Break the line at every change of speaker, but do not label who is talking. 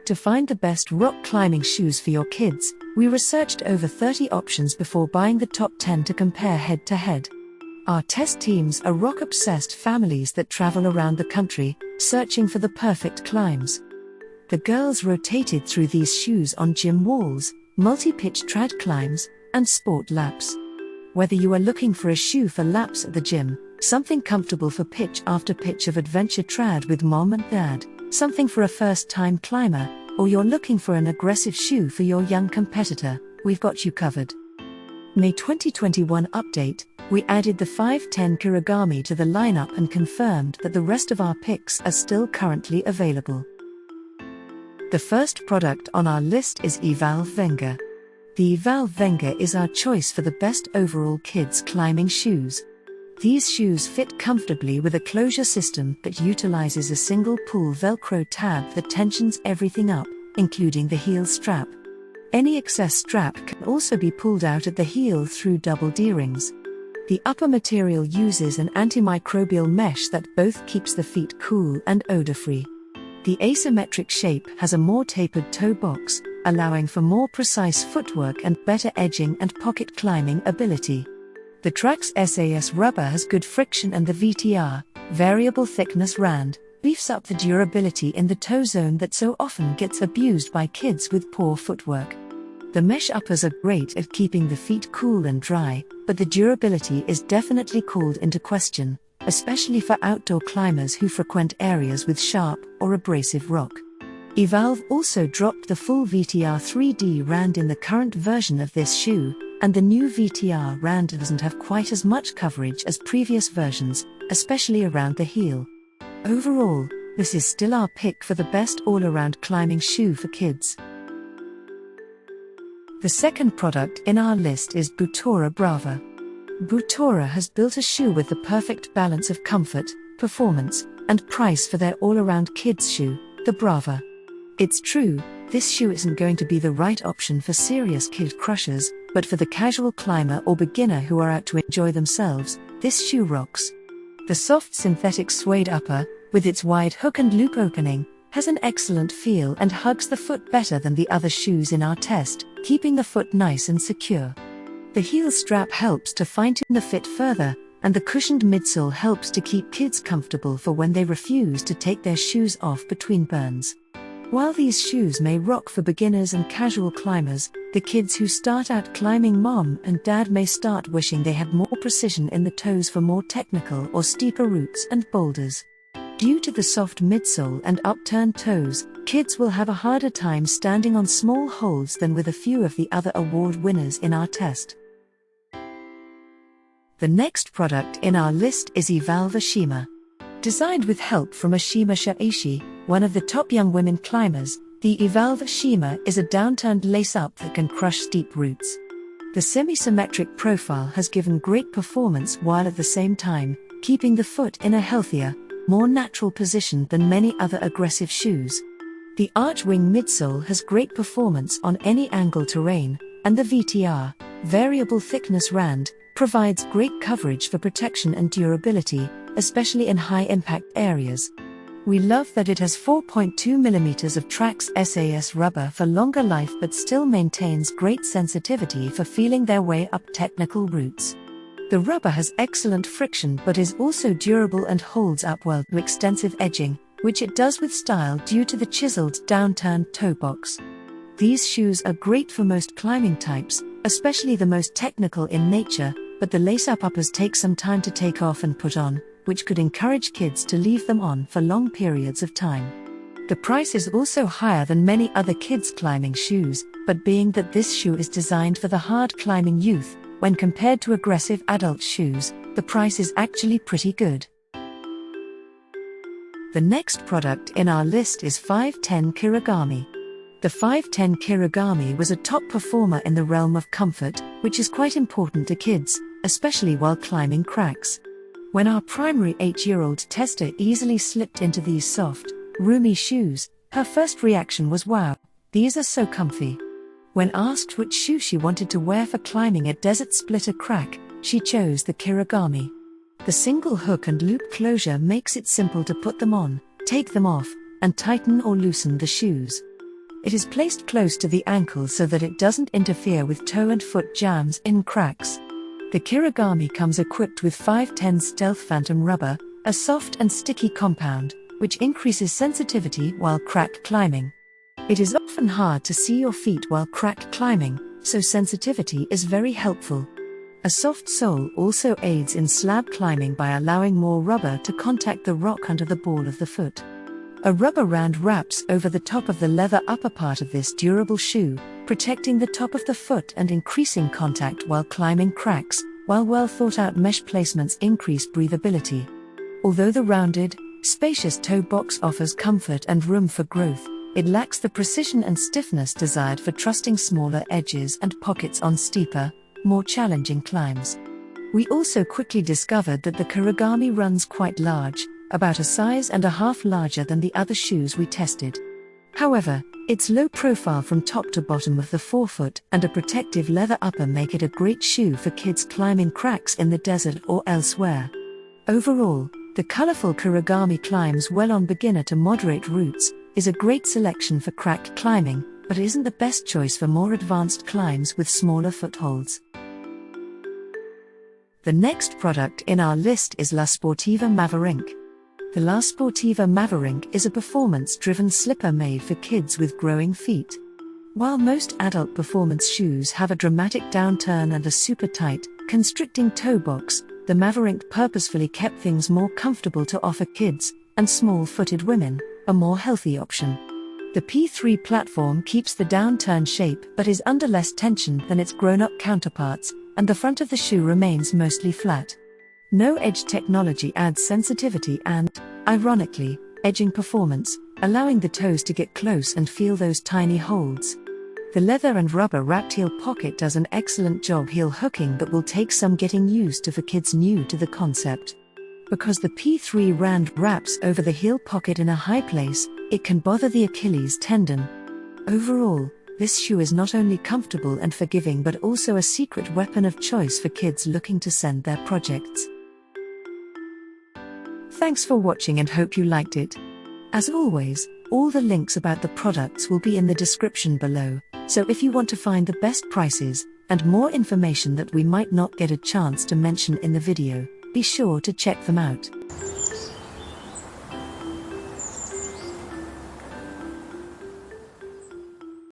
To find the best rock climbing shoes for your kids, we researched over 30 options before buying the top 10 to compare head to head. Our test teams are rock-obsessed families that travel around the country, searching for the perfect climbs. The girls rotated through these shoes on gym walls, multi-pitch trad climbs, and sport laps. Whether you are looking for a shoe for laps at the gym, something comfortable for pitch after pitch of adventure trad with mom and dad, something for a first-time climber, or you're looking for an aggressive shoe for your young competitor, we've got you covered. May 2021 update, we added the 510 Kirigami to the lineup and confirmed that the rest of our picks are still currently available. The first product on our list is Evolv Venga. The Evolv Venga is our choice for the best overall kids climbing shoes. These shoes fit comfortably with a closure system that utilizes a single pull Velcro tab that tensions everything up, including the heel strap. Any excess strap can also be pulled out at the heel through double D-rings. The upper material uses an antimicrobial mesh that both keeps the feet cool and odor-free. The asymmetric shape has a more tapered toe box, allowing for more precise footwork and better edging and pocket climbing ability. The Trax SAS rubber has good friction, and the VTR, variable thickness rand, beefs up the durability in the toe zone that so often gets abused by kids with poor footwork. The mesh uppers are great at keeping the feet cool and dry, but the durability is definitely called into question, especially for outdoor climbers who frequent areas with sharp or abrasive rock. Evolv also dropped the full VTR 3D rand in the current version of this shoe, and the new VTR rand doesn't have quite as much coverage as previous versions, especially around the heel. Overall, this is still our pick for the best all-around climbing shoe for kids. The second product in our list is Butora Brava. Butora has built a shoe with the perfect balance of comfort, performance, and price for their all-around kids shoe, the Brava. It's true, this shoe isn't going to be the right option for serious kid crushers, but for the casual climber or beginner who are out to enjoy themselves, this shoe rocks. The soft synthetic suede upper, with its wide hook and loop opening, has an excellent feel and hugs the foot better than the other shoes in our test, keeping the foot nice and secure. The heel strap helps to fine-tune the fit further, and the cushioned midsole helps to keep kids comfortable for when they refuse to take their shoes off between burns. While these shoes may rock for beginners and casual climbers, the kids who start out climbing, mom and dad may start wishing they had more precision in the toes for more technical or steeper routes and boulders. Due to the soft midsole and upturned toes, kids will have a harder time standing on small holds than with a few of the other award winners in our test. The next product in our list is Evolv Ashima. Designed with help from Ashima Shaishi, one of the top young women climbers, the Evolv Ashima is a downturned lace-up that can crush steep routes. The semi-symmetric profile has given great performance while at the same time keeping the foot in a healthier, more natural position than many other aggressive shoes. The arch-wing midsole has great performance on any angle terrain, and the VTR, variable thickness rand, provides great coverage for protection and durability, especially in high-impact areas. We love that it has 4.2 mm of Trax SAS rubber for longer life but still maintains great sensitivity for feeling their way up technical routes. The rubber has excellent friction but is also durable and holds up well to extensive edging, which it does with style due to the chiseled downturned toe box. These shoes are great for most climbing types, especially the most technical in nature, but the lace-up uppers take some time to take off and put on, which could encourage kids to leave them on for long periods of time. The price is also higher than many other kids' climbing shoes, but being that this shoe is designed for the hard climbing youth, when compared to aggressive adult shoes, the price is actually pretty good. The next product in our list is 510 Kirigami. The 510 Kirigami was a top performer in the realm of comfort, which is quite important to kids, especially while climbing cracks. When our primary 8-year-old tester easily slipped into these soft, roomy shoes, her first reaction was, "Wow, these are so comfy." When asked which shoe she wanted to wear for climbing a desert splitter crack, she chose the Kirigami. The single hook and loop closure makes it simple to put them on, take them off, and tighten or loosen the shoes. It is placed close to the ankle so that it doesn't interfere with toe and foot jams in cracks. The Kirigami comes equipped with 510 Stealth Phantom rubber, a soft and sticky compound, which increases sensitivity while crack climbing. It is often hard to see your feet while crack climbing, so sensitivity is very helpful. A soft sole also aids in slab climbing by allowing more rubber to contact the rock under the ball of the foot. A rubber rand wraps over the top of the leather upper part of this durable shoe, protecting the top of the foot and increasing contact while climbing cracks, while well-thought-out mesh placements increase breathability. Although the rounded, spacious toe box offers comfort and room for growth, it lacks the precision and stiffness desired for trusting smaller edges and pockets on steeper, more challenging climbs. We also quickly discovered that the Kirigami runs quite large, about a size and a half larger than the other shoes we tested. However, its low profile from top to bottom of the forefoot and a protective leather upper make it a great shoe for kids climbing cracks in the desert or elsewhere. Overall, the colorful Kirigami climbs well on beginner to moderate routes, is a great selection for crack climbing, but isn't the best choice for more advanced climbs with smaller footholds. The next product in our list is La Sportiva Maverink. The La Sportiva Maverink is a performance-driven slipper made for kids with growing feet. While most adult performance shoes have a dramatic downturn and a super tight, constricting toe box, the Maverink purposefully kept things more comfortable to offer kids, and small-footed women, a more healthy option. The P3 platform keeps the downturn shape but is under less tension than its grown-up counterparts, and the front of the shoe remains mostly flat. No edge technology adds sensitivity and, ironically, edging performance, allowing the toes to get close and feel those tiny holds. The leather and rubber wrapped heel pocket does an excellent job heel hooking but will take some getting used to for kids new to the concept. Because the P3 rand wraps over the heel pocket in a high place, it can bother the Achilles tendon. Overall, this shoe is not only comfortable and forgiving but also a secret weapon of choice for kids looking to send their projects. Thanks for watching and hope you liked it. As always, all the links about the products will be in the description below, so if you want to find the best prices, and more information that we might not get a chance to mention in the video, be sure to check them out.